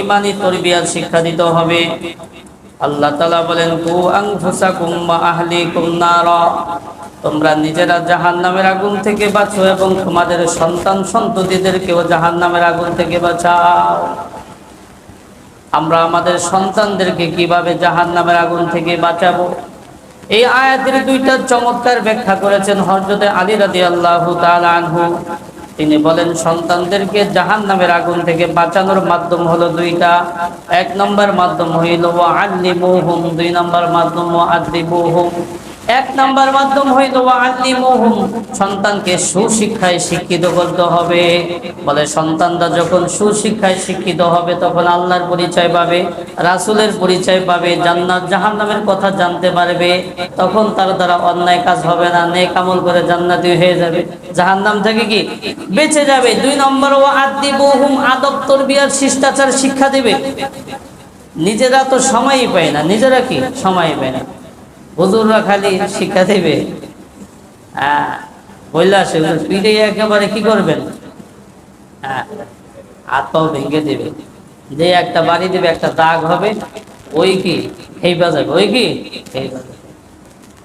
ঈমানি তরবিয়ত শিক্ষা দিতে হবে। আল্লাহ তাআলা বলেন, কু আনফুসাকুম ওয়া আহলিকুম নারা, তোমরা নিজেরা জাহান্নামের আগুন থেকে বাঁচো এবং তোমাদের সন্তান সন্ততিদেরকেও জাহান্নামের আগুন থেকে বাঁচাও। আমরা আমাদের সন্তানদেরকে কিভাবে জাহান্নামের আগুন থেকে বাঁচাবো, এই আয়াতের দুইটা চমৎকার ব্যাখ্যা করেছেন হযরত আলী রাদিয়াল্লাহু তাআলা আনহু। তিনি বলেন, সন্তানদেরকে জাহান্নামের আগুন থেকে বাঁচানোর মাধ্যম হলো দুইটা। এক নম্বর মাধ্যম হইল ওয়াআল্লিমুহুম, দুই নম্বর মাধ্যম ওয়াআদিবুহুম। এক নম্বর মাধ্যম হইল ওয়াআল্লিমুহুম, সন্তানকে সুশিক্ষায় শিক্ষিত করতে হবে। বলে সন্তানরা যখন সুশিক্ষায় শিক্ষিত হবে তখন আল্লাহর পরিচয় পাবে, রাসূলের পরিচয় পাবে, জান্নাত জাহান্নামের কথা জানতে পারবে। তখন তার দ্বারা অন্যায় কাজ হবে না, নেক আমল করে জান্নাতি হয়ে যাবে, জাহান্নাম থেকে কি বেঁচে যাবে। দুই নম্বর ওয়াআদিবুহুম, আদব তরবিয়ত শিষ্টাচার শিক্ষা দিবে। নিজেরা তো সময়ই পায় না, নিজেরা কি সময় পায় না, হুজুররা খালি শিক্ষা দেবে। বললে আসে পিঠে একেবারে কি করবেন, হাত পাও ভেঙে দেবে, যে একটা বাড়ি দেবে, একটা দাগ হবে, ওই কি এই বাজাবে, ওই কি এই বাজাবে।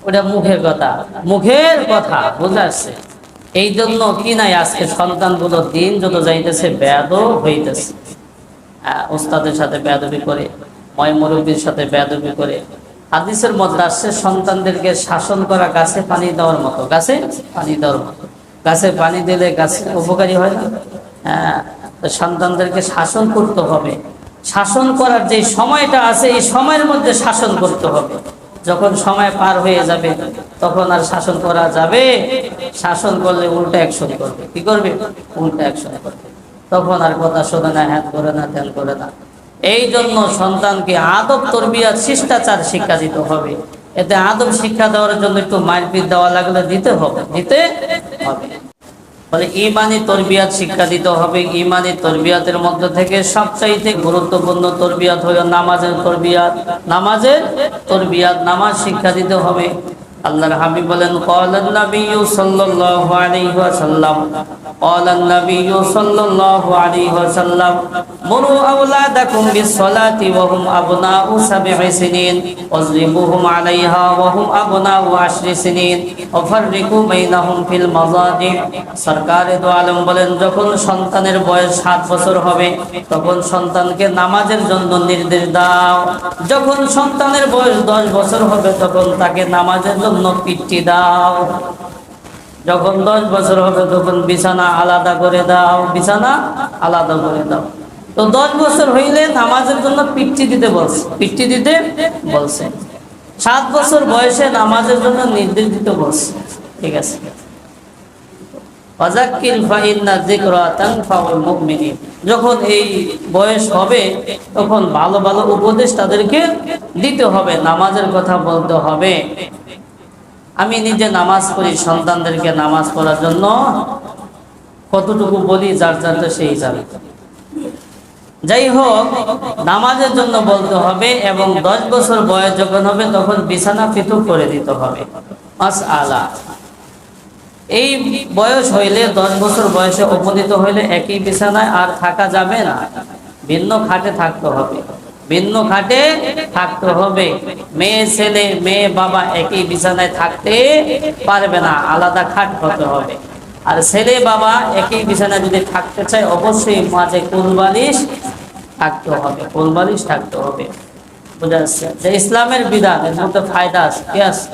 ওটা মুখের কথা, মুখের কথা, বুঝে আসছে। এই জন্য কি নাই, আজকে সন্তানগুলো দিন যত যাইতেছে বেয়াদব হইতেছে। ওস্তাদের সাথে বেয়াদবি করে, ময় মুরব্বীর সাথে বেয়াদবি করে। হাদিসের মধ্যে আসছে সন্তানদেরকে শাসন করা গাছে পানি দেওয়ার মতো, গাছে পানি দেওয়ার মতো। গাছে পানি দিলে গাছে উপকারী হয় না? সন্তানদেরকে শাসন করতে হবে। শাসন করার যে সময়টা আছে এই সময়ের মধ্যে শাসন করতে হবে। যখন সময় পার হয়ে যাবে তখন আর শাসন করা যাবে? শাসন করলে উল্টা অ্যাকশন করবে। কি করবে? উল্টা অ্যাকশন করবে। তখন আর কথা শোনে না, হ্যাঁ করে না, ধ্যান করে না। এই জন্য সন্তানকে আদব তরবিয়ত শিষ্টাচার শিক্ষা দিতে হবে। এতে আদব শিক্ষা দেওয়ার জন্য একটু মারপিট দেওয়া লাগলে দিতে হবে, দিতে হবে। বলে ঈমানি তরবিয়ত শিক্ষা দিতে হবে। ঈমানি তরবিয়তের মধ্যে থেকে সবচাইতে গুরুত্বপূর্ণ তরবিয়ত হলো নামাজের তরবিয়ত। নামাজের তরবিয়ত, নামাজ শিক্ষা দিতে হবে। আল্লাহর হাবিব বলেন, ক্বালান নাবিয়্যু সাল্লাল্লাহু আলাইহি ওয়াসাল্লাম, ক্বালান নাবিয়্যু সাল্লাল্লাহু আলাইহি ওয়াসাল্লাম, মুরু আওলাদাকুম বিস-সালাতি ওয়া হুম আবনাউ 7 সিনিন ওয়াজরিবুহুম আলাইহা ওয়া হুম আবনাউ 10 সিনিন ওয়া ফাররিকু বাইনাহুম ফিল মাযাজি। সরকারে দো আলম বলেন, যখন সন্তানের বয়স 7 বছর হবে তখন সন্তানকে নামাজের জন্য নির্দেশ দাও। যখন সন্তানের বয়স 10 বছর হবে তখন তাকে নামাজের জন্য পিটি দাও। যখন 10 বছর হবে তখন বিছানা আলাদা করে দাও, বিছানা আলাদা করে দাও। তো 10 বছর হইলে নামাজের জন্য পিটি দিতে বলছে, পিটি দিতে বলছে। 7 বছর বয়সে নামাজের জন্য নির্দেশ দিতে বলছে। ঠিক আছে। ওয়াযাক্কির ফাইন্না যিকরা তানফাউল মুমিনিন, যখন এই বয়স হবে তখন ভালো ভালো উপদেশ তাদেরকে দিতে হবে, নামাজের কথা বলতে হবে। আমি নিজে নামাজ পড়ি, সন্তানদেরকে নামাজ পড়ার জন্য কতটুকু বলি যার যারটা সেই জানে। যাই হোক, নামাজের জন্য বলতে হবে এবং 10 বছর বয়স যখন হবে তখন বিছানা পৃথক করে দিতে হবে। মাসআলা, এই বয়স হইলে 10 বছর বয়সে উপনীত হইলে একই বিছানায় আর থাকা যাবে না, ভিন্ন খাটে থাকতে হবে, ভিন্ন খাটে থাকতে হবে। মেয়ে ছেলে, মেয়ে বাবা একই বিছানায় থাকতে পারবে না, আলাদা খাট হতে হবে। আর ছেলে বাবা একই বিছানায় যদি থাকতে চায় অবশ্যই মাঝে কোলবালিশ থাকতে হবে, কোলবালিশ থাকতে হবে। বুঝা যাচ্ছে যে ইসলামের বিধান, এর মধ্যে ফায়দা আছে, কি আছে?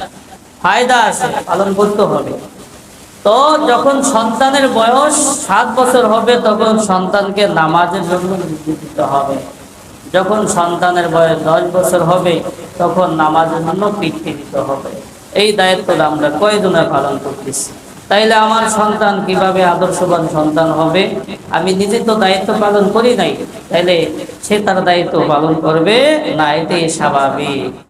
ফায়দা আছে, পালন করতে হবে। তো যখন সন্তানের বয়স 7 বছর হবে তখন সন্তানকে নামাজের জন্য নির্দেশ দিতে হবে। যখন সন্তানের বয়স 10 বছর হবে তখন নামাজের জন্য পিটি দিতে হবে। এই দায়িত্বটা আমরা কয়জনে পালন করতেছি? তাইলে আমার সন্তান কিভাবে আদর্শবান সন্তান হবে? আমি নিজে তো দায়িত্ব পালন করি নাই, তাইলে সে তার দায়িত্ব পালন করবে না, এটাই স্বাভাবিক।